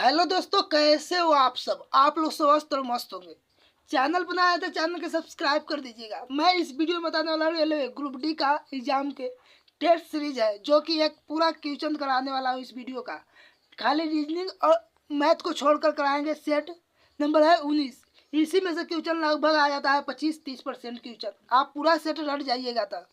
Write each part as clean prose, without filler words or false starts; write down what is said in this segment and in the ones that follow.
Hello दोस्तों, कैसे हो आप सब। आप लोग स्वस्थ और मस्त होंगे। चैनल बनाया था, चैनल के सब्सक्राइब कर दीजिएगा। मैं इस वीडियो में बताने वाला हूँ रेलवे ग्रुप डी का एग्जाम के टेस्ट सीरीज है, जो कि एक पूरा क्वेश्चन कराने वाला हूँ। इस वीडियो का खाली रीजनिंग और मैथ को छोड़कर कराएंगे। सेट नंबर है 19। इसी में से क्वेश्चन लगभग आ जाता है 25-30% क्वेश्चन। आप पूरा सेट रट जाइएगा तब।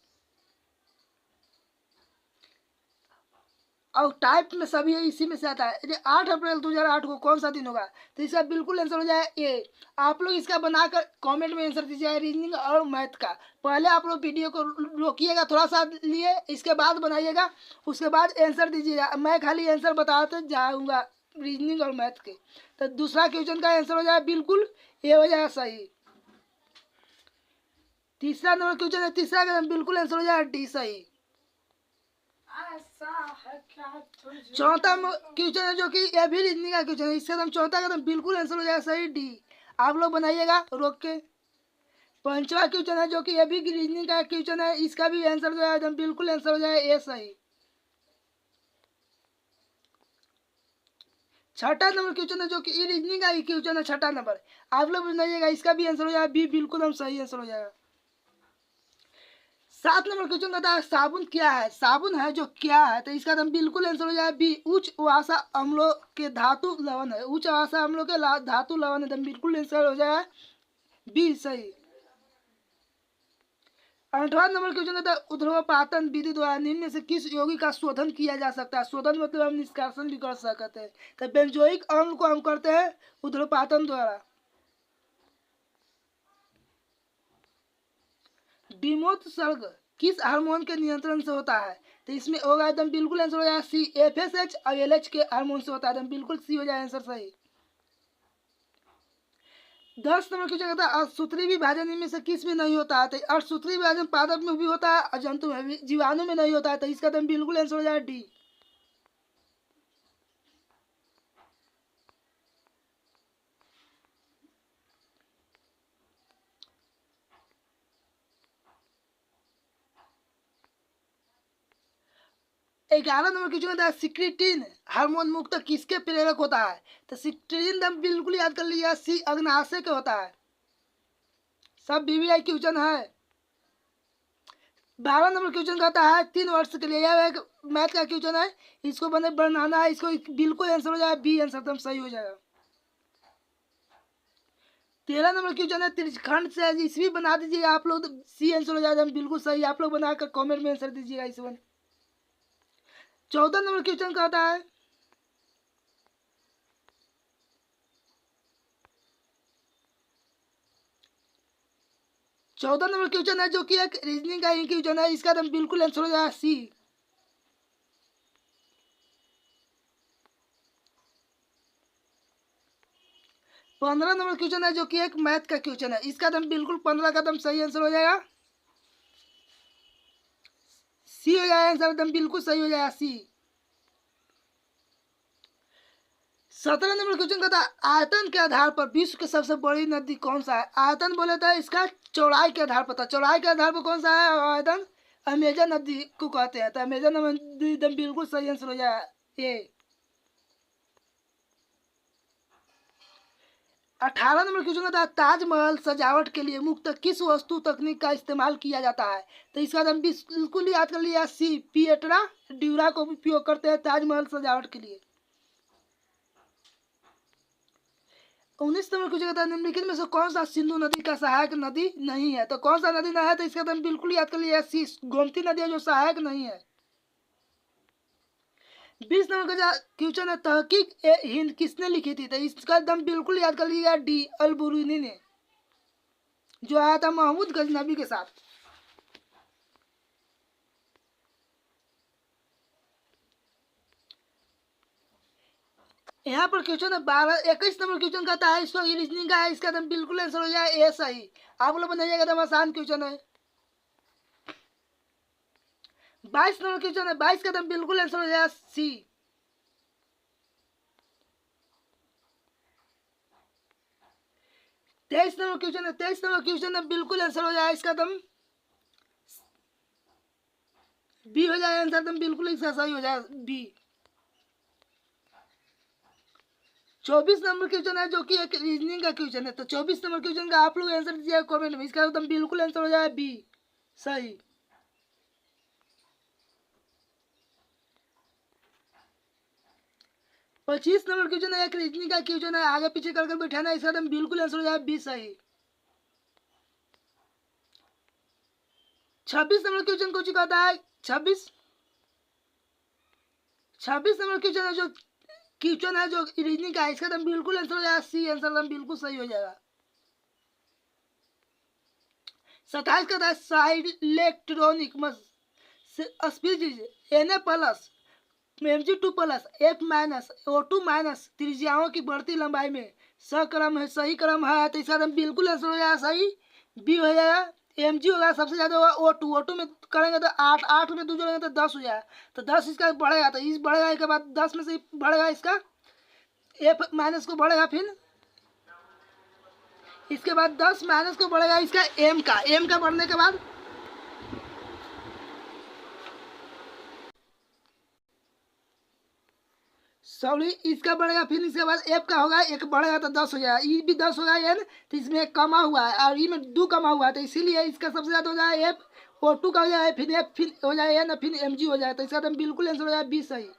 और टाइप में सभी इसी में से आता है। ये 8 अप्रैल 2008 को कौन सा दिन होगा, तो इसका बिल्कुल आंसर हो जाए ए। आप लोग इसका बनाकर कमेंट में आंसर दीजिए, रीजनिंग और मैथ का। पहले आप लोग वीडियो को रोकिएगा थोड़ा सा लिए, इसके बाद बनाइएगा, उसके बाद आंसर दीजिएगा। मैं खाली आंसर बताते जाऊँगा रीजनिंग और मैथ के। तो दूसरा क्वेश्चन का आंसर हो जाए बिल्कुल ए हो जाए सही। तीसरा नंबर क्वेश्चन है, तीसरा का बिल्कुल आंसर हो जाए डी सही। चौथा क्वेश्चन है जो कि यह भी रीजनिंग का क्वेश्चन है, इसका एकदम चौथा का एकदम बिल्कुल आंसर हो जाएगा सही डी। आप लोग बनाइएगा रोक के। पांचवा क्वेश्चन है जो कि यह भी रीजनिंग का क्वेश्चन है, इसका भी आंसर जो है एकदम बिल्कुल आंसर हो जाएगा ए सही। छठा नंबर क्वेश्चन है जो कि रीजनिंग का क्वेश्चन है, छठा नंबर। आप लोग बनाइएगा, इसका भी आंसर हो जाएगा बी, बिल्कुल हम सही आंसर हो जाएगा। 7 नंबर क्वेश्चन कहता है साबुन क्या है। साबुन है जो क्या है, तो इसका एकदम बिल्कुल आंसर हो जाए बी, उच्च वासा अम्लों के धातु लवण है। उच्च वासा अम्लों के धातु लवण एकदम बिल्कुल आंसर हो जाए बी सही। 8वां नंबर क्वेश्चन कहता है ऊर्ध्वपातन विधि द्वारा निम्न में से किस यौगिक का शोधन किया जा सकता है। शोधन मतलब हम निष्कासन भी कर सकते हैं। तो बेंजोइक अम्ल को हम करते हैं ऊर्ध्वपातन द्वारा। डिमोत्सर्ग किस हार्मोन के नियंत्रण से होता है, तो इसमें होगा एकदम बिल्कुल आंसर हो जाएगा सी, एफएसएच और एलएच के हार्मोन से होता है। एकदम बिल्कुल सी हो जाए आंसर सही। 10 नंबर क्वेश्चन कहता है असूत्री विभाजन इनमें से किस में नहीं होता है, तो असूत्री विभाजन पादप में भी होता है और जंतु में भी, जीवाणु में नहीं होता है। तो इसका एकदम बिल्कुल आंसर हो जाए डी। 11 नंबर क्वेश्चन कहता है सिक्रेटिन हार्मोन मुक्त किसके प्रेरक होता है, तो सिक्रेटिन दम बिल्कुल याद कर लिया सी, अग्नाशय का होता है। सब बीबीआई क्वेश्चन है। 12 नंबर क्वेश्चन कहता है 3 वर्ष के लिए, यह एक मैथ का क्वेश्चन है, इसको बनाना है। इसको बिल्कुल आंसर हो जाए बी, आंसर एकदम सही हो जाएगा। 13 नंबर क्वेश्चन है त्रिखंड से ईस्वी बना दीजिएगा आप लोग, सी आंसर हो जाएगा बिल्कुल सही। आप लोग बनाकर कमेंट में आंसर दीजिएगा इस वन। 14 नंबर क्वेश्चन कहता है 14 नंबर क्वेश्चन है जो कि एक रीजनिंग का ही क्वेश्चन है, इसका एकदम बिल्कुल आंसर हो जाएगा सी। 15 नंबर क्वेश्चन है जो कि एक मैथ का क्वेश्चन है, इसका एकदम बिल्कुल 15 का एकदम सही आंसर हो जाएगा सी हो जाएगा। आंसर एकदम बिल्कुल सही हो जाएगा सी। 17 नंबर क्वेश्चन कहता है आयतन के आधार पर विश्व की सबसे बड़ी नदी कौन सा है। आयतन बोले तो इसका चौड़ाई के आधार पर था, चौड़ाई के आधार पर कौन सा है आयतन, अमेजन नदी को कहते हैं। तो अमेजन नदी एकदम बिल्कुल सही आंसर हो जाएगा ए। 18 नंबर क्वेश्चन कहता है ताजमहल सजावट के लिए मुख्य किस वस्तु तकनीक का इस्तेमाल किया जाता है, तो इसका हम बिल्कुल याद कर लिया सी, पिएट्रा ड्यूरा को उपयोग करते हैं ताजमहल सजावट के लिए। 19 नंबर क्वेश्चन कहता है निम्नलिखित में से कौन सा सिंधु नदी का सहायक नदी नहीं है, तो कौन सा नदी ना है, तो इसका हम बिल्कुल याद कर लिया सी, गोमती नदी है जो सहायक नहीं है। 20 नंबर का क्वेश्चन है तहकीक ए हिंद किसने लिखी थी, तो इसका एकदम बिल्कुल याद कर लिया डी, अल बुरूनी ने, जो आया था महमूद गजनबी के साथ। यहाँ पर क्वेश्चन है 21 नंबर क्वेश्चन कहता है इसको रीजनिंग का है, इसका एकदम बिल्कुल आंसर हो जाए ए सही। आप लोग बनाइएगा एकदम आसान क्वेश्चन है। 22 नंबर क्वेश्चन है, 22 का एकदम बिल्कुल आंसर हो जाए सी। 23 नंबर क्वेश्चन है, 23 नंबर क्वेश्चन है बिल्कुल आंसर हो जाए इसका एकदम बी हो जाए आंसर एकदम बिल्कुल इसका सही हो जाए बी। 24 नंबर क्वेश्चन है जो कि एक रीजनिंग का क्वेश्चन है। तो 24 नंबर क्वेश्चन का आप लोग आंसर दीजिए कमेंट में। इसका एकदम बिल्कुल आंसर हो जाए बी, सही। 25 नंबर क्वेश्चन है एक रीजनिंग का क्वेश्चन है, आगे पीछे कर बैठाना है। इसका एकदम बिल्कुल आंसर हो जाए बी, सही। 26 नंबर क्वेश्चन को चुका है 26 नंबर क्वेश्चन है जो रीजनिंग का है। इसका एकदम बिल्कुल आंसर हो जाएगा सी, आंसर एकदम बिल्कुल सही हो जाएगा। 27 का था side electronic speed Na plus Mg2 plus F minus O2 minus त्रिज्याओं की बढ़ती लंबाई में सक्रम है, सही क्रम है। तो इसका एकदम बिल्कुल आंसर हो जाएगा सही, बी हो जाएगा। Mg होगा सबसे ज्यादा होगा O2 में करेंगे तो 8 में 2 जोड़ेंगे तो 10 हो जाएगा। तो 10 इसका बढ़ेगा, तो इस बढ़ेगा के बाद 10 में से बढ़ेगा इसका F माइनस को बढ़ेगा, फिर इसके बाद 10 माइनस को बढ़ेगा इसका M का बढ़ने के बाद सॉरी इसका बढ़ेगा, फिर इसके बाद एफ का होगा, एक बढ़ेगा तो 10 हो जाएगा। ई भी 10 होगा एन, तो इसमें एक कमा हुआ है और ई में 2 कमा हुआ है, तो इसीलिए इसका सबसे ज़्यादा हो जाए एफ, O2 का हो जाए, फिर एफ, फिर हो जाए एन, फिर Mg हो जाए। तो इसका तो बिल्कुल आंसर हो जाए बी, सही।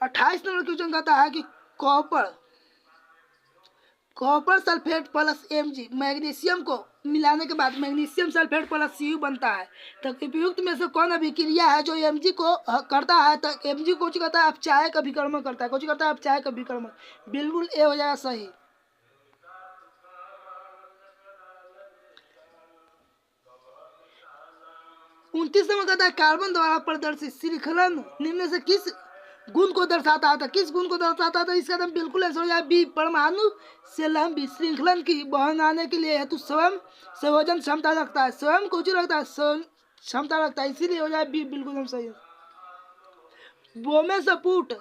अट्ठाईस नंबर क्वेश्चन कहता है कि copper sulphate plus Mg magnesium को मिलाने के बाद मैग्नीशियम सल्फेट प्लस Cu बनता है। तो उपयुक्त में से कौन अभिक्रिया है जो Mg को करता है? तो Mg को करता है अपचाय का विकर्मण करता है, कुछ करता है अपचाय का विकर्मण, बिल्कुल ए हो जाएगा सही। उनतीस नंबर कहता है कार्बन द्वारा प्रदर्शित श्रृंखलन निम्न से किस गुण को दर्शाता है? तो किस गुण को दर्शाता है? तो इसका एकदम बिल्कुल आंसर हो जाए बी, परमाणु से लंबी श्रृंखलन की बहन आने के लिए हेतु स्वयं संयोजन क्षमता रखता है, स्वयं कुछ रखता है, स्वयं क्षमता रखता है, इसीलिए हो जाए बी, बिल्कुल हम सही है। बोमे सपूट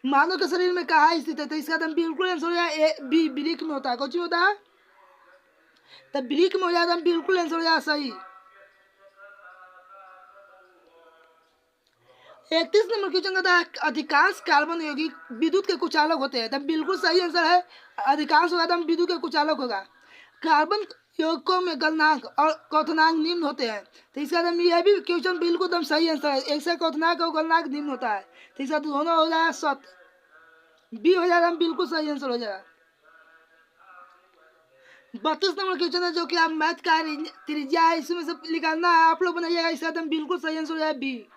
मानव के शरीर में कहाँ स्थित है? तो इसका एकदम बिल्कुल आंसर हो जाए ए, बी, वृक्क में होता है, कुछ में होता है, तो वृक्क में हो जाए, एकदम बिल्कुल आंसर हो जाए सही। 31 नंबर क्वेश्चन कहता है अधिकांश कार्बन यौगिक विद्युत के कुचालक होते हैं। तब बिल्कुल सही आंसर है, अधिकांश होगा तो विद्युत के कुचालक होगा। कार्बन यौगिकों में गलनांक और क्वथनांक निम्न होते हैं। तो इसका एकदम यह भी क्वेश्चन बिल्कुल एकदम सही आंसर है, एक से क्वथनांक और गलनांक निम्न होता है। तो इसका दोनों हो जाएगा सत्य, बी हो जाएगा, बिल्कुल सही आंसर हो जाएगा। 32 नंबर क्वेश्चन है जो कि आप मैथ का त्रिज्या है, इसमें से निकालना है, आप लोग बनाइएगा। इसका एकदम बिल्कुल सही आंसर हो जाए बी।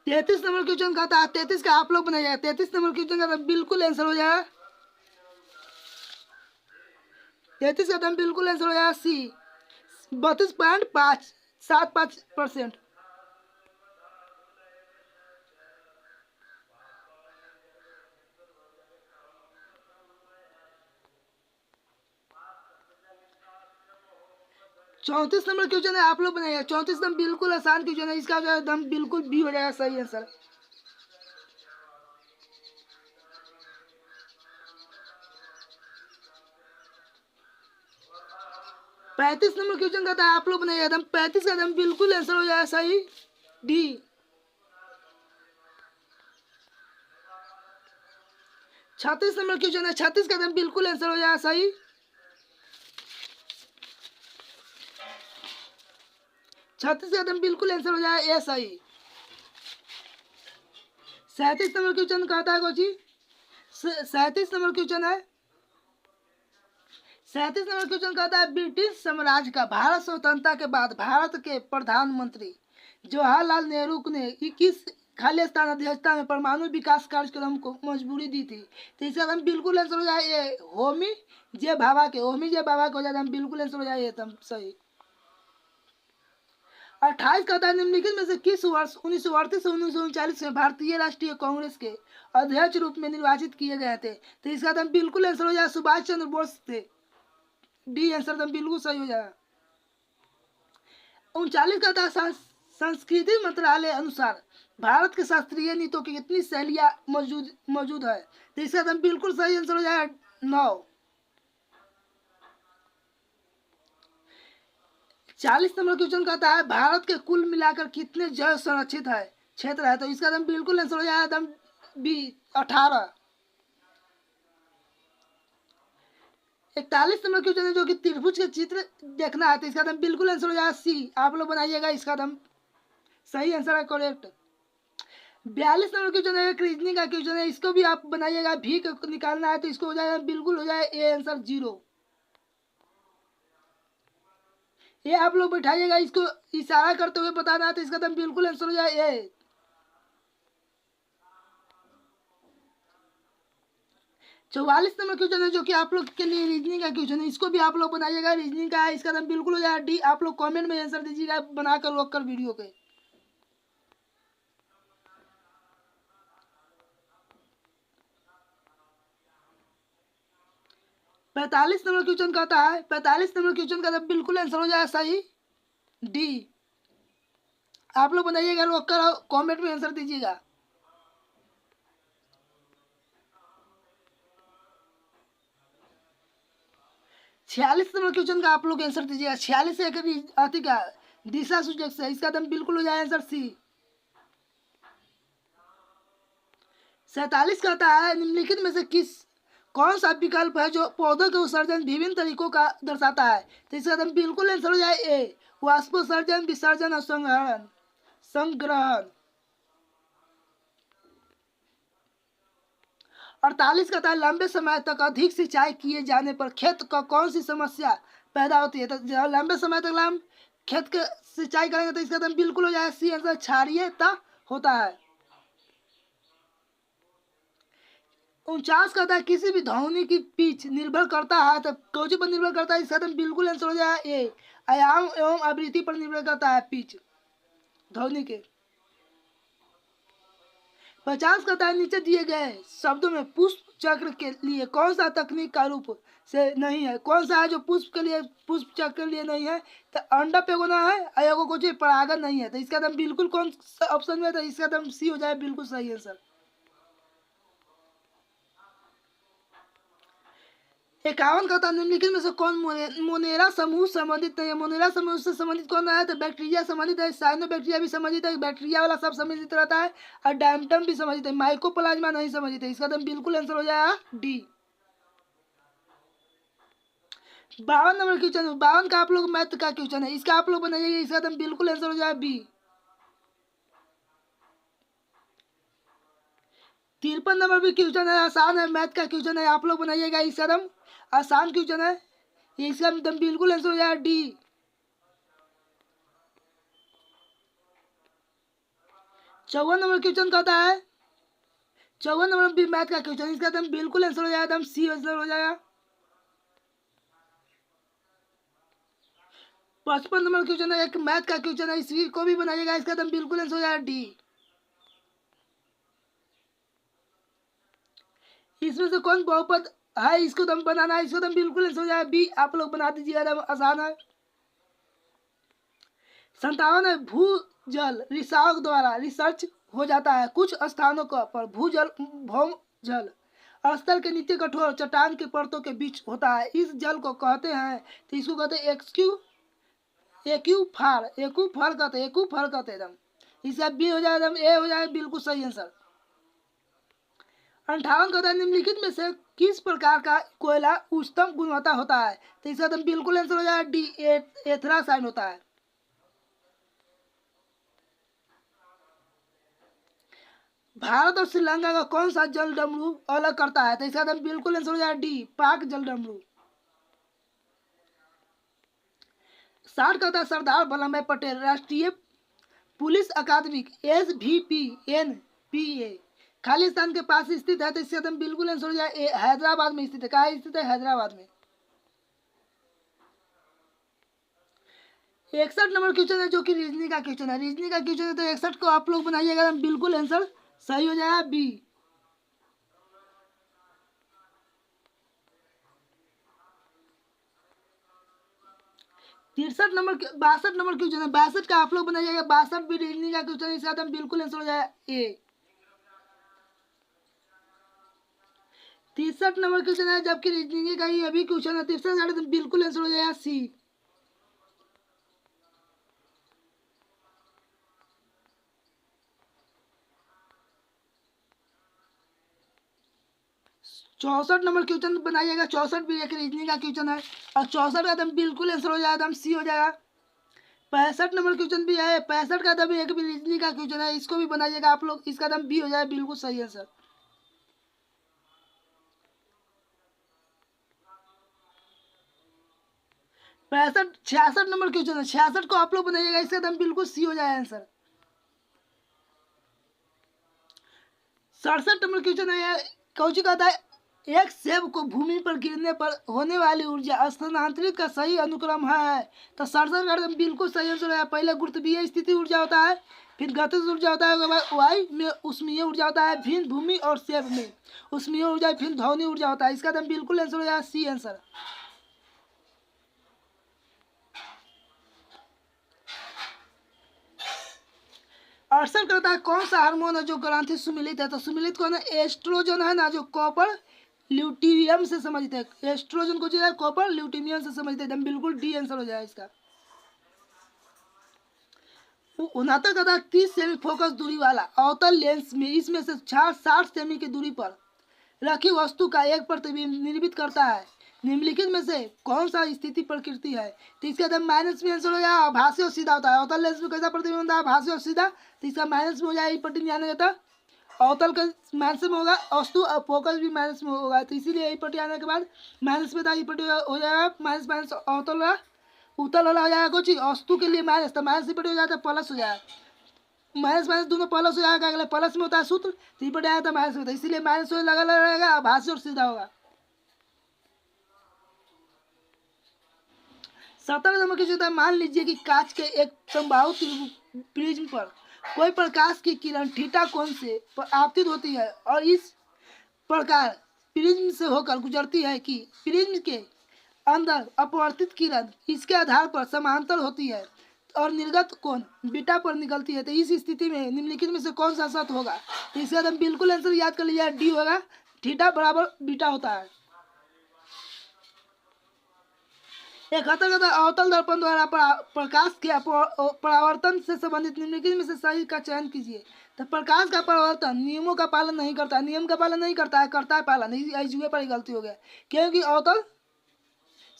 33 नंबर क्वेश्चन का था, 33 का आप लोग बनाइएगा। 33 नंबर क्वेश्चन का बिल्कुल आंसर हो जाएगा, 33 का एकदम बिल्कुल आंसर हो जाएगा सी, 32.575%। चौंतीस नंबर क्वेश्चन है, आप लोग बनाइएगा। 34 एकदम बिल्कुल आसान क्वेश्चन है, इसका जो है एकदम बिल्कुल बी हो जाएगा सही आंसर। 35 नंबर क्वेश्चन का था, आप लोग बनाइएगा। एकदम 35 का एकदम बिल्कुल आंसर हो जाएगा सही, डी। 36 नंबर क्वेश्चन है, 36 का एकदम बिल्कुल आंसर हो जाएगा सही। 36 का एकदम बिल्कुल आंसर हो जाएगा ए, सही। 37 नंबर क्वेश्चन कहता है कोची, 37 नंबर क्वेश्चन है, 37 नंबर क्वेश्चन कहता है ब्रिटिश साम्राज्य का भारत स्वतंत्रता के बाद भारत के प्रधानमंत्री जवाहरलाल नेहरू ने किस खालिस्तान अध्यक्षता में परमाणु विकास कार्यक्रम को मंजूरी दी थी? तो इसका हम बिल्कुल आंसर हो जाए ये, होमी जे भाभा के हो जाए, हम बिल्कुल आंसर हो जाए एकदम सही। 28 कहता है निम्नलिखित में से किस वर्ष 1938 से 1939 में भारतीय राष्ट्रीय कांग्रेस के अध्यक्ष रूप में निर्वाचित किए गए थे? तो इसका तो बिल्कुल आंसर हो जाए सुभाष चंद्र बोस थे, डी आंसर तो बिल्कुल सही हो जाएगा। 39 कहता है संस्कृति मंत्रालय अनुसार भारत के शास्त्रीय नृत्यों की कितनी शैलियाँ मौजूद मौजूद है? तो इसका एकदम बिल्कुल सही आंसर हो जाएगा 9। 40 नंबर क्वेश्चन कहता है भारत के कुल मिलाकर कितने जल संरक्षित है क्षेत्र है? तो इसका एकदम बिल्कुल आंसर हो जाएगा एकदम बी 18। 41 नंबर क्वेश्चन है जो कि त्रिभुज के चित्र देखना है, तो इसका एकदम बिल्कुल आंसर हो जाएगा सी। आप लोग बनाइएगा, इसका एकदम सही आंसर है, करेक्ट। 42 नंबर क्वेश्चन है एक रीजनिंग का क्वेश्चन है, इसको भी आप बनाइएगा। भी को निकालना है तो इसको हो जाएगा बिल्कुल हो जाए ए आंसर 0। ये आप लोग बैठाइएगा, इसको इशारा करते हुए बताना है तो इसका एकदम बिल्कुल आंसर हो जाए ए। 44 नंबर क्वेश्चन है जो कि आप लोग के लिए रीजनिंग का क्वेश्चन है, इसको भी आप लोग बनाइएगा। रीजनिंग का है, इसका एकदम बिल्कुल हो जाएगा डी। आप लोग कमेंट में आंसर दीजिएगा बनाकर रोक कर वीडियो के। 45 नंबर क्वेश्चन कहता है 45 नंबर क्वेश्चन का बिल्कुल आंसर हो जाएगा सही डी। आप लोग बनाइएगा, रोक कर कॉमेंट में आंसर दीजिएगा। 46 नंबर क्वेश्चन का आप लोग आंसर दीजिएगा। 46 एक अति का दिशा सूचक से, इसका एकदम बिल्कुल हो जाए आंसर सी। 47 कहता है निम्नलिखित में से कौन सा विकल्प है जो पौधों के उत्सर्जन विभिन्न तरीकों का दर्शाता है? तो इसका एकदम बिल्कुल आंसर हो जाए ए, वाष्पोत्सर्जन, विसर्जन और संग्रहण। संग्रहण। 48 कहता है लंबे समय तक अधिक सिंचाई किए जाने पर खेत का कौन सी समस्या पैदा होती है? तो जब लंबे समय तक खेत के सिंचाई करेंगे तो इसका एकदम बिल्कुल हो जाए सी आंसर, क्षारीयता होता है। 49 कहता है किसी भी ध्वनि की पिच निर्भर करता है, तो कौन पर निर्भर करता है? इसका एकदम बिल्कुल आंसर हो जाए ए, आयाम एवं आवृत्ति पर निर्भर करता है पिच ध्वनि के। 50 कहता है नीचे दिए गए शब्दों में पुष्प चक्र के लिए कौन सा तकनीक का रूप से नहीं है? कौन सा है जो पुष्प के लिए पुष्प चक्र के लिए नहीं है? तो अंडा पेगोना है, अयोगो कुछ परागण नहीं है। तो इसका एकदम बिल्कुल कौन सा ऑप्शन में? तो इसका एकदम सी हो जाए बिल्कुल सही आंसर। 51 कहता है निम्नलिखित में से कौन मोनेरा समूह संबंधित नहीं है? मोनेरा समूह से संबंधित कौन है? तो बैक्टीरिया संबंधित है, साइनो बैक्टीरिया भी संबंधित है, बैक्टीरिया वाला सब संबंधित रहता है, और डैम्टम भी संबंधित है, माइकोप्लाज्मा नहीं संबंधित है। इसका एकदम बिल्कुल आंसर हो जाएगा डी। 52 नंबर क्वेश्चन, 52 का आप लोग मैथ का क्वेश्चन है, इसका आप लोग बनाइएगा, इसका एकदम बिल्कुल आंसर हो जाएगा बी। 53 नंबर भी क्वेश्चन है, आसान है, मैथ का क्वेश्चन है, आप लोग बनाइएगा, इसका एकदम आसान क्वेश्चन है, इसका एकदम बिल्कुल आंसर हो जाएगा डी। 54 नंबर क्वेश्चन कहता है 54 नंबर भी मैथ का क्वेश्चन, इसका एकदम बिल्कुल आंसर हो जाएगा एकदम सी आंसर हो जाएगा। 55 नंबर क्वेश्चन है एक मैथ का क्वेश्चन है, इसी को भी बनाइएगा, इसका एकदम बिल्कुल आंसर हो जाएगा डी। इसमें से कौन बहुपद है, इसको दम बनाना है, इसको दम बिल्कुल आंसर हो जाएगा बी। आप लोग बना दीजिएगा, एकदम आसान है। 57 है भूजल रिसाव द्वारा रिसर्च हो जाता है कुछ स्थानों पर भूजल भौम जल स्थल के नीचे कठोर चट्टान के परतों के बीच होता है, इस जल को कहते हैं, तो इसको कहते हैं एकू फल कहते हैं, एकदम इसका बी हो जाए, एकदम ए हो जाए बिल्कुल सही आंसर। 58 कहता है निम्नलिखित में से किस प्रकार का कोयला उच्चतम गुणवत्ता होता है? तो इसका एकदम बिल्कुल आंसर हो जाए डी, एथरासाइन होता है। भारत और श्रीलंका का कौन सा जल डमरू अलग करता है? तो इसका एकदम बिल्कुल आंसर हो जाए डी, पाक जल डमरू। 60 कहता है सरदार वल्लभ भाई पटेल राष्ट्रीय पुलिस अकादमी SVPNPA खालिस्तान के पास स्थित है, तो इससे एकदम बिल्कुल आंसर हो जाए हैदराबाद में स्थित है। कहाँ स्थित है? हैदराबाद में। 61 नंबर क्वेश्चन है जो कि रीजनिंग का क्वेश्चन है, रीजनिंग का क्वेश्चन है, तो 61 को आप लोग बनाइएगा, एकदम बिल्कुल आंसर सही हो जाएगा बी। 63 नंबर 62 नंबर क्वेश्चन है, 62 का आप लोग बनाइएगा। 62 भी रीजनिंग का क्वेश्चन, इसका एकदम बिल्कुल आंसर हो जाएगा ए। 63 नंबर क्वेश्चन है, जबकि रीजनिंग का ही अभी क्वेश्चन है। 63 का बिल्कुल आंसर हो जाएगा सी। चौसठ नंबर क्वेश्चन बनाइएगा। 64 भी एक रीजनिंग का क्वेश्चन है और 64 का एकदम बिल्कुल आंसर हो जाएगा, एकदम सी हो जाएगा। 65 नंबर क्वेश्चन भी है, 65 का एकदम एक भी रीजनिंग का क्वेश्चन है, इसको भी बनाइएगा आप लोग, इसका एकदम बी हो जाएगा, बिल्कुल सही आंसर। 65 66 नंबर क्वेश्चन है, 66 को आप लोग बनाइएगा, इसका एकदम बिल्कुल सी हो जाएगा आंसर। 67 नंबर क्वेश्चन है, कौची कहता है, एक सेब को भूमि पर गिरने पर होने वाली ऊर्जा स्थानांतरित का सही अनुक्रम है। तो 67 का एकदम बिल्कुल सही आंसर है। पहले गुरुत्वीय स्थिति ऊर्जा होता है, फिर गतिज ऊर्जा होता है, उसके बाद वायु में उष्मीय ऊर्जा होता है, फिर भूमि और सेब में उष्मीय ऊर्जा, फिर ध्वनि ऊर्जा होता है। इसका एकदम बिल्कुल आंसर हो जाएगा सी आंसर। 68 कहता है कौन सा हार्मोन है जो ग्रंथि सुमिलित है। तो सुमिलित कौन है, एस्ट्रोजन है ना, जो कॉपर ल्यूटियम से समझते हैं। एस्ट्रोजन को जो है कॉपर ल्यूटियम से समझते हैं, एकदम बिल्कुल डी आंसर हो जाएगा इसका। 69 कहता है 30 सेमी फोकस दूरी वाला अवतल लेंस में इसमें से 60 सेमी की दूरी पर रखी वस्तु का एक प्रतिबिंब निर्मित करता है। निम्नलिखित में से कौन सा स्थिति प्रकृति है। तो इसका एकदम माइनस में आंसर हो जाएगा, भाष्य और सीधा होता है। अवतल लेंस में कैसा प्रतिबिंब होता है, भाष्य और सीधा, तो इसका माइनस में हो जाएगा, पट्टी में आने जाता। अवतल का माइनस में होगा, वस्तु और फोकस भी माइनस में होगा, तो इसीलिए यही पट्टी आने के बाद माइनस में था, ये पट्टी हो जाएगा माइनस माइनस अवतल वाला उत्तल वाला हो जाएगा कुछ वस्तु के लिए माइनस, तो माइनस पट्टी हो जाता है प्लस हो जाएगा, माइनस माइनस दोनों प्लस हो जाएगा, अगले प्लस में होता है सूत्र, तो ये पट्टी आया था माइनस में होता है, इसीलिए माइनस में लगा लगा रहेगा, भाष्य और सीधा होगा। 17 नंबर की जो है, मान लीजिए कि कांच के एक समबाहु प्रिज्म पर कोई प्रकाश की किरण थीटा कोण से आपतित होती है और इस प्रकार प्रिज्म से होकर गुजरती है कि प्रिज्म के अंदर अपवर्तित किरण इसके आधार पर समांतर होती है और निर्गत कोण बीटा पर निकलती है। तो इस स्थिति में निम्नलिखित में से कौन सा सत्य होगा। तो इसका एकदम बिल्कुल आंसर याद कर लीजिए, डी होगा, थीटा बराबर बीटा होता है। 71 का अवतल दर्पण द्वारा प्रकाश के परावर्तन से संबंधित निम्नलिखित में से सही का चयन कीजिए। तो प्रकाश का परावर्तन नियमों का पालन नहीं करता है, नियम का पालन नहीं करता है, करता है पालन, जुए पर गलती हो गया, क्योंकि अवतल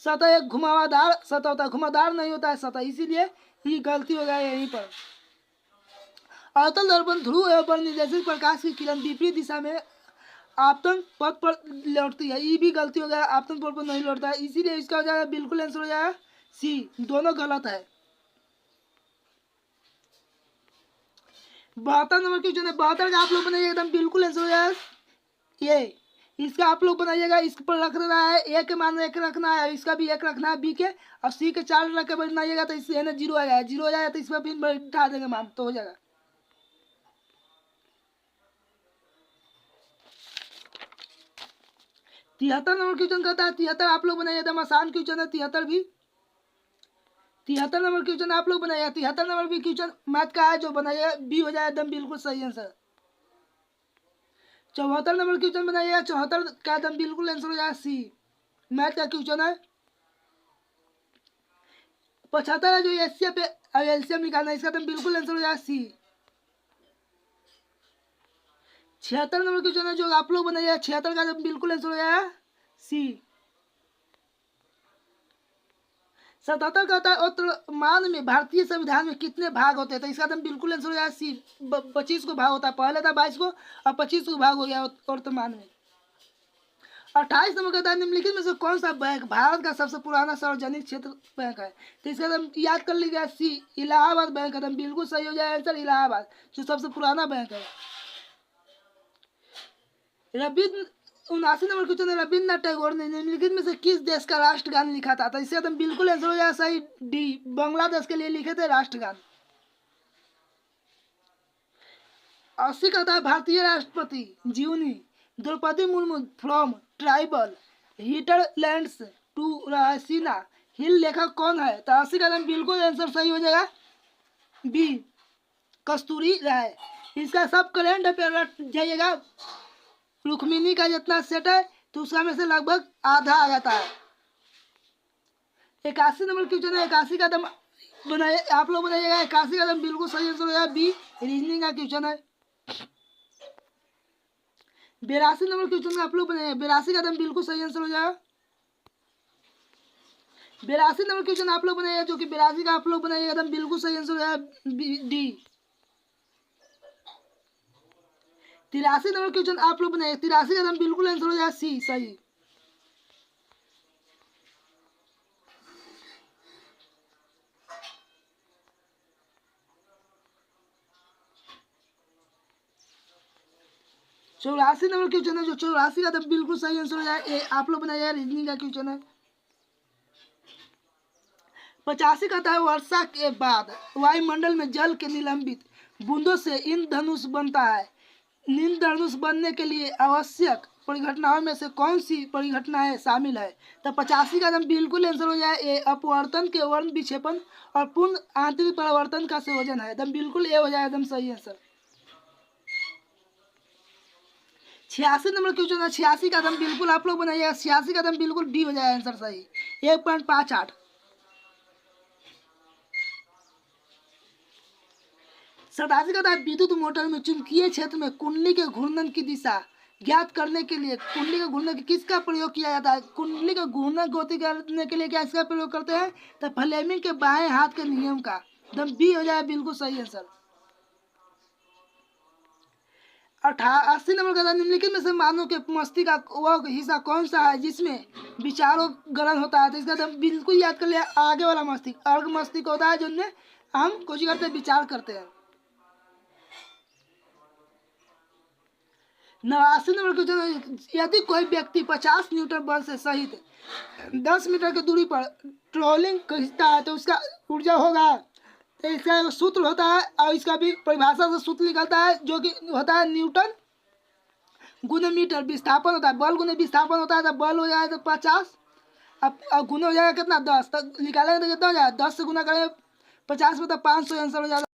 सतह एक घुमावदार सतह होता है, घुमावदार नहीं होता है सतह, इसीलिए ये गलती हो गया यहीं पर। अवतल दर्पण ध्रुव एवं निर्देशित प्रकाश की किरण विपरीत दिशा में आपतन पथ पर लौटती है, ये भी गलती हो गया, आपतन पथ पर नहीं लौटता है, इसीलिए इसका हो जाएगा बिल्कुल आंसर हो जाएगा सी, दोनों गलत है। 72 नंबर क्वेश्चन है, 72 का आप लोग बनाइएगा, एकदम बिल्कुल आंसर हो जाएगा ये। इसका आप लोग बनाइएगा, इस पर रखना है ए के मान 1 रखना है, इसका भी 1 रखना है बी के, और सी के 4 रख के बनाइएगा, तो इससे है ना 0 आ जाएगा, 0 हो जाएगा तो इस पर भी बैठा देंगे मान, तो हो जाएगा। तिहत्तर नंबर क्वेश्चन कहता है, 73 आप लोग बनाइए, एकदम आसान क्वेश्चन है 73 भी। 73 नंबर क्वेश्चन आप लोग बनाइए, 73 नंबर भी क्वेश्चन मैथ का है, जो बनाइएगा बी हो जाए एकदम बिल्कुल सही आंसर। 74 नंबर क्वेश्चन बनाइएगा, 74 का एकदम बिल्कुल आंसर हो जाएगा सी, मैथ का क्वेश्चन है। 75 है जो एशिया पे एलसीएम निकालना है, इसका एकदम बिल्कुल आंसर हो जाएगा सी। 76 नंबर क्वेश्चन है जो आप लोग बनाइएगा, 76 का एकदम बिल्कुल आंसर हो जाएगा सी। 77 का होता है वर्तमान में भारतीय संविधान में कितने भाग होते हैं। तो इसका एकदम बिल्कुल आंसर हो जाएगा सी, 25 को भाग होता है, पहले था 22 को और 25 को भाग हो गया वर्तमान में। 28 नंबर कहता है निम्नलिखित में से कौन सा बैंक भारत का सबसे पुराना सार्वजनिक क्षेत्र बैंक है। तो इसका एकदम याद कर लीजिएगा सी, इलाहाबाद बैंक, एकदम बिल्कुल सही हो जाएगा आंसर, इलाहाबाद जो सबसे पुराना बैंक है। रविंद्र 79 नंबर क्वेश्चन है, रविन्द्रनाथ टैगोर ने निम्नलिखित में से किस देश का राष्ट्रगान लिखा था। तो इससे एकदम बिल्कुल आंसर हो जाएगा सही, डी, बांग्लादेश के लिए लिखे थे राष्ट्रगान। 80 कहता है भारतीय राष्ट्रपति जीवनी Draupadi Murmu from tribal hinterlands to Raisina hill लेखक कौन है? तो 80 का एकदम बिल्कुल आंसर सही हो जाएगा बी, कस्तूरी राय। इसका सब करंट अफेयर रट जाइएगा, रुक्मिणी का जितना सेट है तो उसका में से लगभग आधा आ जाता है। 81 नंबर क्वेश्चन है, 81 का दम बनाइए, आप लोग बनाइएगा। 81 का दम बिल्कुल सही आंसर हो जाएगा बी, रीजनिंग का क्वेश्चन है। 82 नंबर क्वेश्चन का आप लोग बनाइए, 82 का दम बिल्कुल सही आंसर हो जाएगा। 82 नंबर क्वेश्चन आप लोग बनाइएगा, जो कि 82 का आप लोग बनाइएगा एकदम बिल्कुल सही आंसर हो जाएगा डी। 83 नंबर क्वेश्चन आप लोग बनाइए, 83 का एकदम बिल्कुल आंसर हो जाएगा सी, सही। चौरासी नंबर क्वेश्चन है, जो 84 का एकदम बिल्कुल सही आंसर हो जाएगा ए, आप लोग बनाइएगा, रीजनिंग का क्वेश्चन है। 85 का था वर्षा के बाद वायुमंडल में जल के निलंबित बूंदों से इंद्रधनुष बनता है। इंद्रधनुष बनने के लिए आवश्यक परिघटनाओं में से कौन सी परिघटनाएं शामिल है? तो 85 का एकदम बिल्कुल आंसर हो जाए ए, अपवर्तन के वर्ण विक्षेपण और पूर्ण आंतरिक परिवर्तन का संयोजन है। एकदम बिल्कुल ए हो जाए, एकदम सही आंसर। 86 नंबर क्वेश्चन है, 86 का एकदम बिल्कुल आप लोग बनाइएगा, 86 का एकदम बिल्कुल बी हो जाए आंसर सही, 1.58। 87 का था विद्युत मोटर में चुंबकीय क्षेत्र में कुंडली के घूर्णन की दिशा ज्ञात करने के लिए कुंडली के घूर्णन की किसका प्रयोग किया जाता है? कुंडली का घूर्णन गति करने के लिए क्या इसका प्रयोग करते हैं? तो फ्लेमिंग के बाएं हाथ के नियम का, एकदम बी हो जाए बिल्कुल सही आंसर। 80 नंबर का था निम्नलिखित में से मानव के मस्तिष्क का वह हिस्सा कौन सा है जिसमें विचारों गलन होता है? तो इसका एकदम बिल्कुल याद कर लिया, आगे वाला मस्तिष्क, अर्घ मस्तिष्क होता है जिनमें हम कुछ करते हैं, विचार करते हैं। 89 नंबर क्वेश्चन, यदि कोई व्यक्ति 50 न्यूटन बल से सहित 10 मीटर की दूरी पर ट्रॉलिंग खींचता है तो उसका ऊर्जा होगा, तो इसका एक सूत्र होता है और इसका भी परिभाषा से सूत्र निकलता है, जो कि होता है न्यूटन गुने मीटर। विस्थापन होता है, बल गुने विस्थापन होता है, तो बल हो जाए तो 50, अब गुना हो जाएगा कितना 10, तक निकालेंगे तो कितना हो जाएगा 10 से गुना करेंगे 50 में तो 500 आंसर हो जाएगा।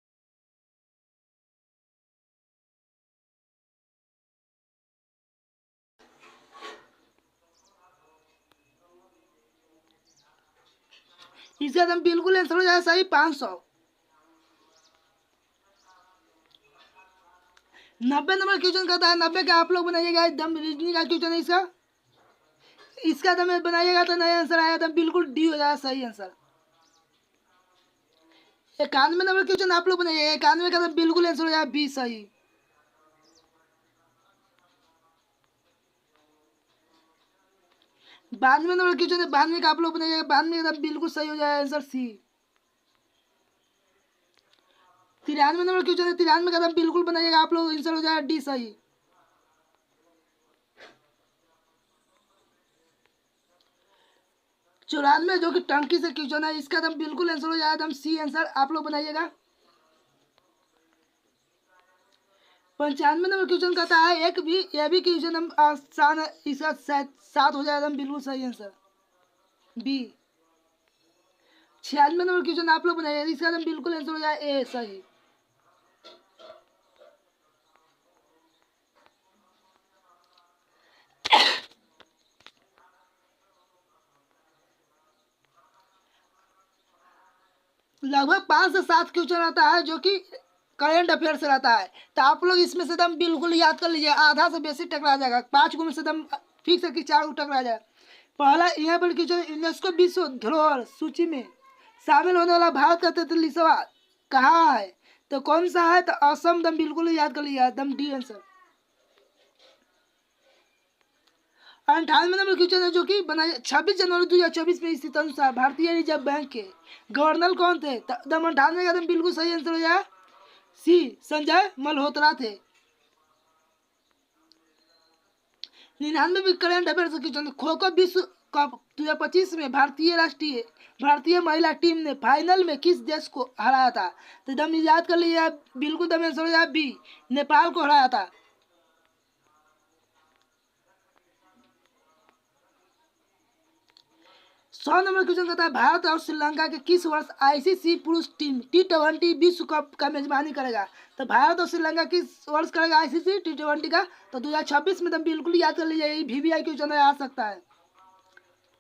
इसका एकदम बिल्कुल आंसर हो जाएगा सही 500। 90 नंबर क्वेश्चन कहता है, 90 का आप लोग बनाइएगा, एकदम रीजनिंग का क्वेश्चन है इसका। इसका एकदम बनाइएगा तो नया आंसर आएगा, एकदम बिल्कुल डी हो जाएगा सही आंसर। 91 नंबर क्वेश्चन आप लोग बनाइएगा, 91 का एकदम बिल्कुल आंसर हो जाएगा बी, सही। 92 नंबर क्वेश्चन है, 92 का आप लोग बनाइएगा, 92 एकदम बिल्कुल सही हो जाएगा आंसर सी। 93 नंबर क्वेश्चन है, 93 का एकदम बिल्कुल बनाइएगा आप लोग, आंसर हो जाएगा डी, सही। 94 जो कि टंकी से क्वेश्चन है, इसका एकदम बिल्कुल आंसर हो जाएगा एकदम सी आंसर, आप लोग बनाइएगा। 95 नंबर क्वेश्चन कहता है, एक भी यह भी क्वेश्चन हम आसान है, इसका 7 हो जाएगा एकदम बिल्कुल सही आंसर बी। 96 नंबर क्वेश्चन आप लोग बनाइएगा, इसका एकदम बिल्कुल आंसर हो जाएगा ए, सही। 5 से 7 क्वेश्चन आता है जो कि करंट अफेयर से रहता है, तो आप लोग इसमें से एकदम बिल्कुल याद कर लीजिए, आधा से बेसी टकरा जाएगा, 5 गो में से एकदम फिक्स है कि 4 गो टकरा जाएगा। पहला यहाँ पर क्वेश्चन, यूनेस्को विश्व धरोहर सूची में शामिल होने वाला भारत का 43वां कहाँ है? तो कौन सा है? तो असम, एकदम बिल्कुल याद कर लिया, एकदम डी आंसर। 98 नंबर क्वेश्चन है, जो कि बनाया 26 जनवरी 2024 में स्थित अनुसार भारतीय रिजर्व बैंक के गवर्नर कौन थे? तो एकदम 98 का एकदम बिल्कुल सही आंसर हो जाए सी, संजय मल्होत्रा थे। 99 भी करंट अफेयर से क्वेश्चन, खो खो विश्व कप 2025 में भारतीय महिला टीम ने फाइनल में किस देश को हराया था? तो एकदम याद कर लीजिए, बिल्कुल एकदम आंसर हो जाए बी, नेपाल को हराया था। 100 नंबर क्वेश्चन कहता है भारत और श्रीलंका के किस वर्ष आईसीसी पुरुष टीम T20 विश्व कप का मेजबानी करेगा। तो भारत और श्रीलंका किस वर्ष करेगा आईसीसी T20 का, तो 2026 में। तो बिल्कुल याद कर लीजिए, VVI क्वेश्चन आ सकता है।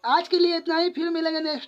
आज के लिए इतना ही, फिर मिलेंगे नेक्स्ट।